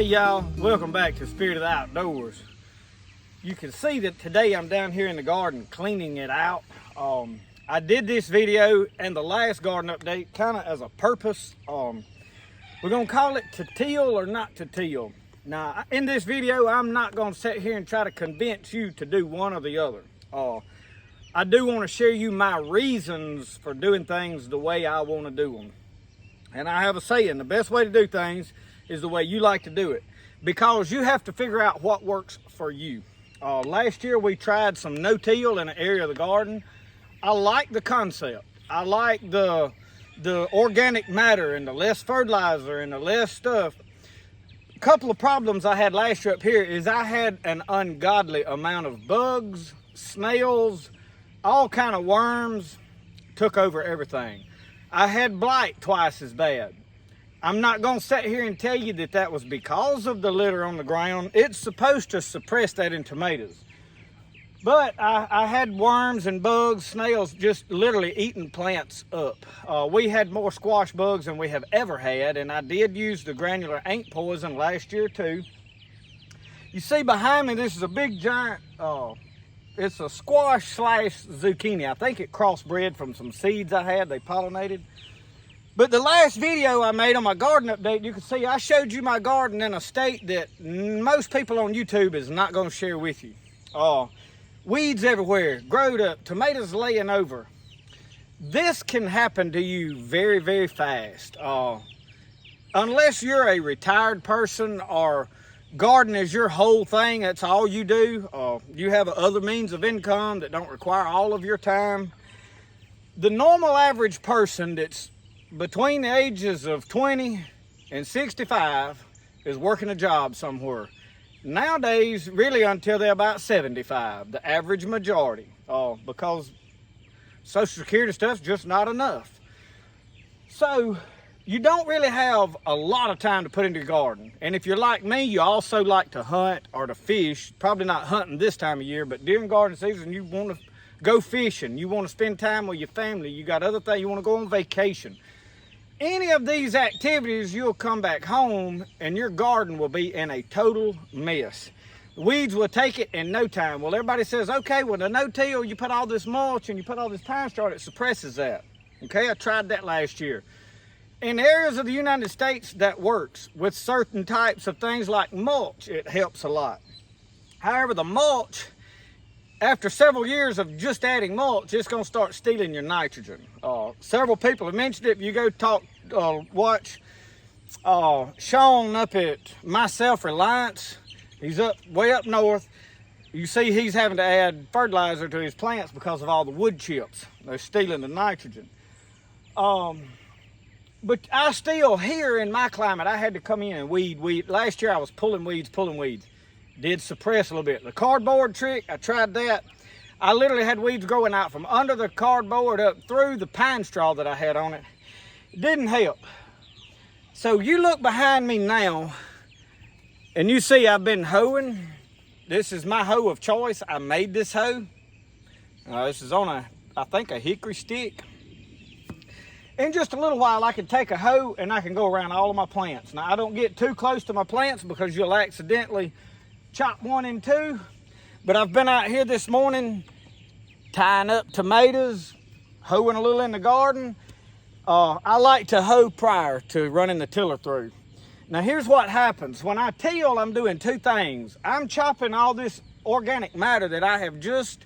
Hey y'all, welcome back to Spirit of the Outdoors. You can see that today I'm down here in the garden cleaning it out. I did this video and the last garden update kind of as a purpose. We're gonna call it to till or not to till. Now in this video, I'm not gonna sit here and try to convince you to do one or the other. I do want to share you my reasons for doing things the way I want to do them. And I have a saying, the best way to do things is the way you like to do it, because you have to figure out what works for you. Last year we tried some no-till in an area of the garden. I like the concept. I like the organic matter and the less fertilizer and the less stuff. A couple of problems I had last year up here is I had an ungodly amount of bugs, snails, all kind of worms took over everything. I had blight twice as bad. I'm not going to sit here and tell you that that was because of the litter on the ground. It's supposed to suppress that in tomatoes. But I had worms and bugs, snails just literally eating plants up. We had more squash bugs than we have ever had, and I did use the granular ink poison last year too. You see behind me, this is a big giant, it's a squash slash zucchini. I think it crossbred from some seeds I had, they pollinated. But the last video I made on my garden update, you can see I showed you my garden in a state that most people on YouTube is not going to share with you. Weeds everywhere, growed up, tomatoes laying over. This can happen to you very, very fast. Unless you're a retired person or garden is your whole thing, that's all you do. You have other means of income that don't require all of your time. The normal average person that's between the ages of 20 and 65 is working a job somewhere. Nowadays, really until they're about 75, the average majority, because Social Security stuff's just not enough. So you don't really have a lot of time to put into your garden. And if you're like me, you also like to hunt or to fish. Probably not hunting this time of year, but during garden season, you want to go fishing. You want to spend time with your family. You got other things. You want to go on vacation. Any of these activities, you'll come back home and your garden will be in a total mess. The weeds will take it in no time. Well, everybody says, okay, well, the no-till, you put all this mulch and you put all this pine straw, it suppresses that. Okay, I tried that last year. In areas of the United States, that works. With certain types of things like mulch, it helps a lot. However, the mulch, after several years of just adding mulch, it's going to start stealing your nitrogen. Several people have mentioned it. If you go watch Sean up at My Self-Reliance, he's way up north. You see he's having to add fertilizer to his plants because of all the wood chips. They're stealing the nitrogen. But I still, here in my climate, I had to come in and weed. Last year I was pulling weeds. Did suppress a little bit. The cardboard trick, I tried that. I literally had weeds growing out from under the cardboard up through the pine straw that I had on it. It didn't help. So you look behind me now and you see I've been hoeing. This is my hoe of choice. I made this hoe. This is on I think a hickory stick. In just a little while, I can take a hoe and I can go around all of my plants. Now, I don't get too close to my plants because you'll accidentally chop one in two. But I've been out here this morning tying up tomatoes, hoeing a little in the garden. I like to hoe prior to running the tiller through. Now, here's what happens. When I till, I'm doing two things. I'm chopping all this organic matter that I have just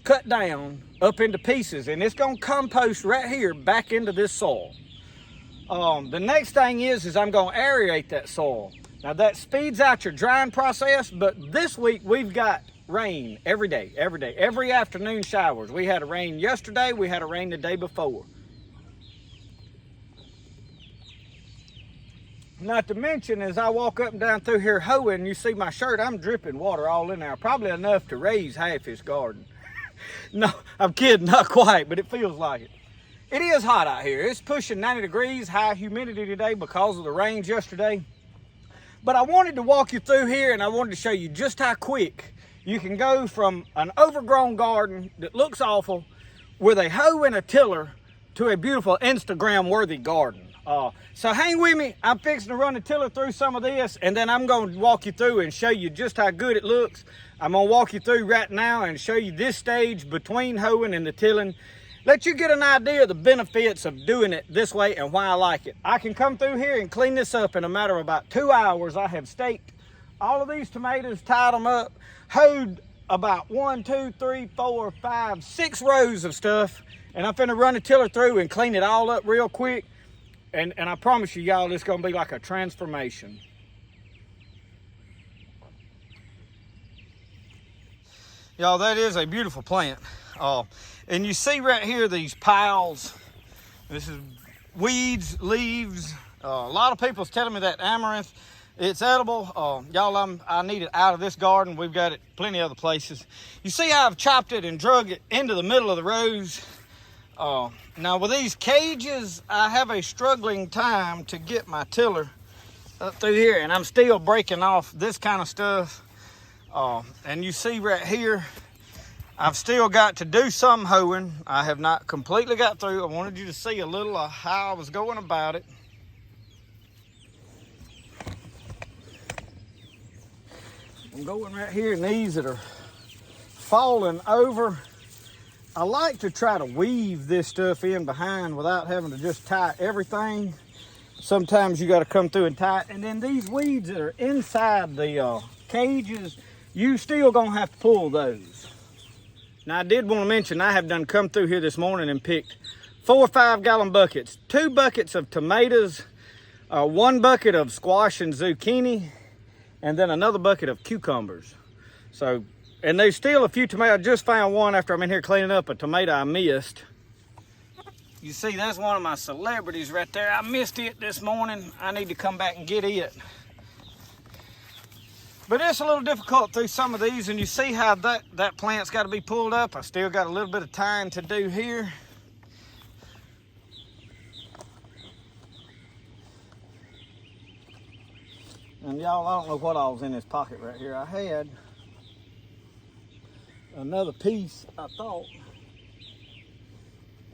cut down up into pieces, and it's going to compost right here back into this soil. The next thing is I'm going to aerate that soil. Now that speeds out your drying process, but this week we've got rain every day, every afternoon showers. We had a rain yesterday, we had a rain the day before. Not to mention, as I walk up and down through here hoeing, you see my shirt, I'm dripping water all in there, probably enough to raise half his garden. No, I'm kidding, not quite, but it feels like it. It is hot out here. It's pushing 90 degrees, high humidity today because of the rains yesterday. But I wanted to walk you through here and I wanted to show you just how quick you can go from an overgrown garden that looks awful with a hoe and a tiller to a beautiful Instagram-worthy garden. So hang with me. I'm fixing to run the tiller through some of this, and then I'm going to walk you through and show you just how good it looks. I'm going to walk you through right now and show you this stage between hoeing and the tilling. Let you get an idea of the benefits of doing it this way and why I like it. I can come through here and clean this up in a matter of about 2 hours. I have staked all of these tomatoes, tied them up, hoed about 1, 2, 3, 4, 5, 6 rows of stuff, and I'm finna run the tiller through and clean it all up real quick. And I promise you, y'all, it's gonna be like a transformation. Y'all, that is a beautiful plant. And you see right here these piles. This is weeds, leaves. A lot of people's telling me that amaranth, it's edible. Y'all, I need it out of this garden. We've got it plenty of other places. You see how I've chopped it and drug it into the middle of the rows? Now with these cages, I have a struggling time to get my tiller up through here, and I'm still breaking off this kind of stuff. And you see right here, I've still got to do some hoeing. I have not completely got through. I wanted you to see a little of how I was going about it. I'm going right here, and these that are falling over, I like to try to weave this stuff in behind without having to just tie everything. Sometimes you got to come through and tie it. And then these weeds that are inside the cages, you still gonna have to pull those. Now I did want to mention, I have done come through here this morning and picked 4 or 5 gallon buckets, 2 buckets of tomatoes, 1 bucket of squash and zucchini, and then another bucket of cucumbers. So, and there's still a few tomatoes. I just found one after I'm in here cleaning up a tomato I missed. You see, that's one of my celebrities right there. I missed it this morning. I need to come back and get it. But it's a little difficult through some of these, and you see how that plant's got to be pulled up. I still got a little bit of tying to do here. And y'all, I don't know what all was in this pocket right here. I had another piece, I thought,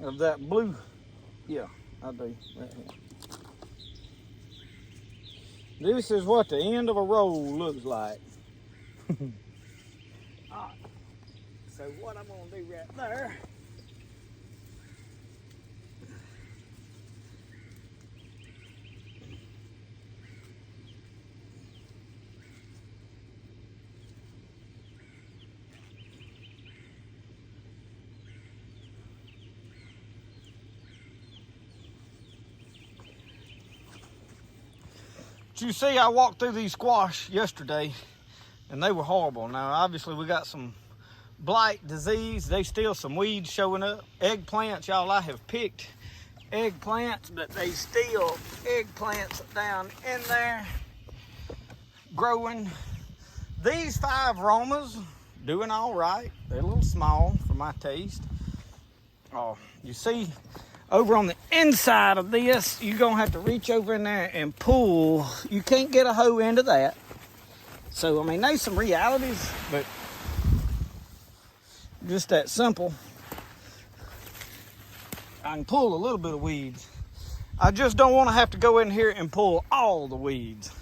of that blue. Yeah, I do, right here. This is what the end of a roll looks like. All right. So what I'm gonna do right there, you see, I walked through these squash yesterday and they were horrible. Now, obviously we got some blight disease. There's still some weeds showing up. Eggplants, y'all, I have picked eggplants, but they still eggplants down in there growing. These 5 Romas doing all right. They're a little small for my taste. You see, over on the inside of this, you're gonna have to reach over in there and pull. You can't get a hoe into that. So, I mean, there's some realities, but just that simple. I can pull a little bit of weeds. I just don't want to have to go in here and pull all the weeds.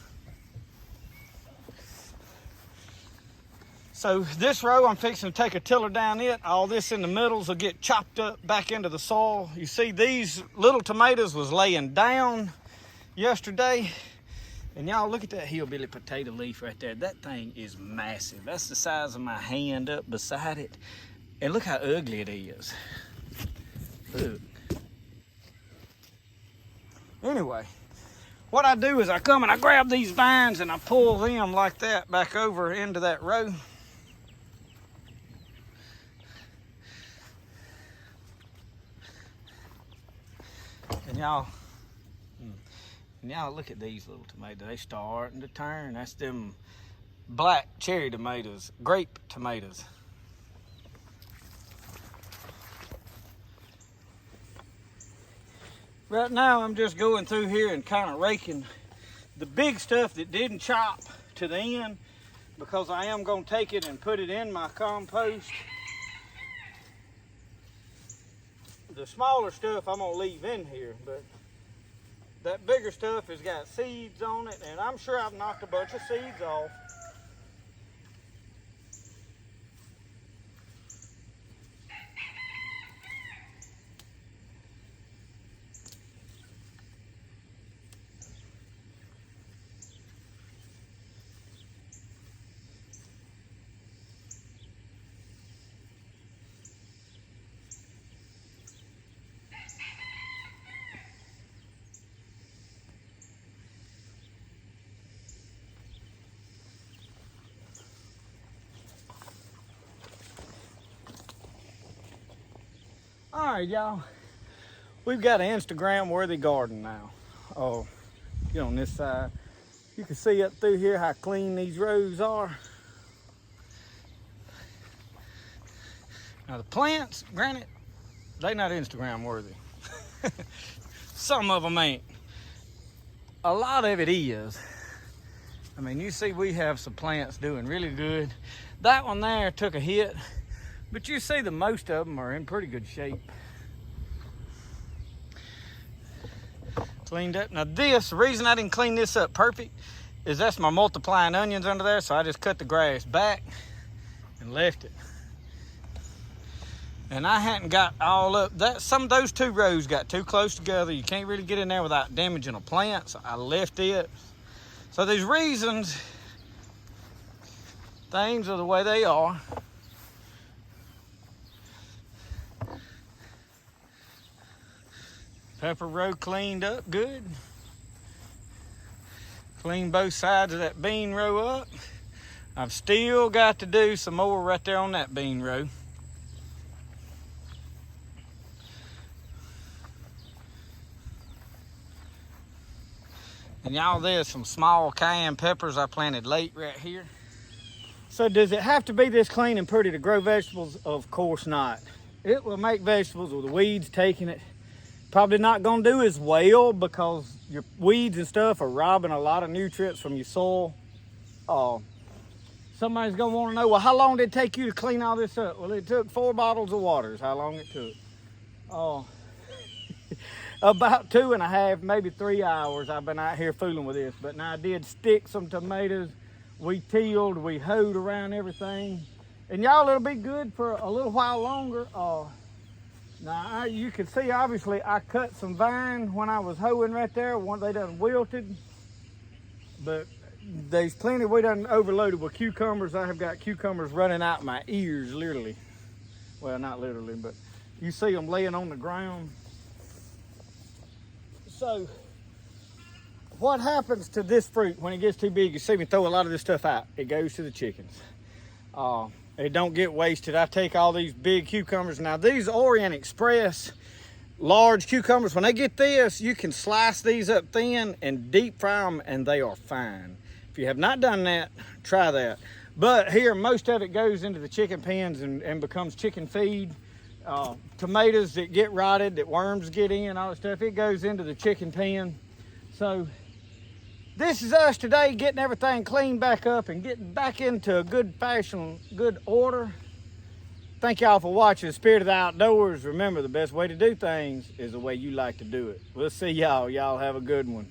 So this row, I'm fixing to take a tiller down it. All this in the middles will get chopped up back into the soil. You see, these little tomatoes was laying down yesterday. And y'all, look at that hillbilly potato leaf right there. That thing is massive. That's the size of my hand up beside it. And look how ugly it is. Look. Anyway, what I do is I come and I grab these vines and I pull them like that back over into that row. And y'all look at these little tomatoes. They starting to turn. That's them black cherry tomatoes, grape tomatoes. Right now I'm just going through here and kind of raking the big stuff that didn't chop to the end, because I am going to take it and put it in my compost. The smaller stuff I'm going to leave in here, but That bigger stuff has got seeds on it, and I'm sure I've knocked a bunch of seeds off. All right, y'all. We've got an Instagram-worthy garden now. Oh, get on this side. You can see up through here how clean these rows are. Now the plants, granted, they're not Instagram-worthy. Some of them ain't. A lot of it is. I mean, you see we have some plants doing really good. That one there took a hit. But you see the most of them are in pretty good shape. Cleaned up. Now this, the reason I didn't clean this up perfect is that's my multiplying onions under there, so I just cut the grass back and left it. And I hadn't got all up, some of those two rows got too close together. You can't really get in there without damaging a plant, so I left it. So these reasons, things are the way they are. Pepper row cleaned up good. Cleaned both sides of that bean row up. I've still got to do some more right there on that bean row. And y'all, there's some small cayenne peppers I planted late right here. So does it have to be this clean and pretty to grow vegetables? Of course not. It will make vegetables with the weeds taking it. Probably not gonna do as well because your weeds and stuff are robbing a lot of nutrients from your soil. Somebody's gonna wanna know, well, how long did it take you to clean all this up? Well, it took 4 bottles of water is how long it took. About 2.5, maybe 3 hours I've been out here fooling with this. But now I did stick some tomatoes. We tilled, we hoed around everything. And y'all, it'll be good for a little while longer. Now, you can see, obviously, I cut some vine when I was hoeing right there. They done wilted. But there's plenty we done overloaded with cucumbers. I have got cucumbers running out my ears, literally. Well, not literally, but you see them laying on the ground. So, what happens to this fruit when it gets too big? You see me throw a lot of this stuff out. It goes to the chickens. It don't get wasted. I take all these big cucumbers. Now these Orient Express large cucumbers, when they get this, you can slice these up thin and deep fry them and they are fine. If you have not done that, try that. But here, most of it goes into the chicken pens and becomes chicken feed. Tomatoes that get rotted, that worms get in, all that stuff, it goes into the chicken pen. So this is us today getting everything cleaned back up and getting back into a good fashion, good order. Thank y'all for watching Spirit of the Outdoors. Remember, the best way to do things is the way you like to do it. We'll see y'all. Y'all have a good one.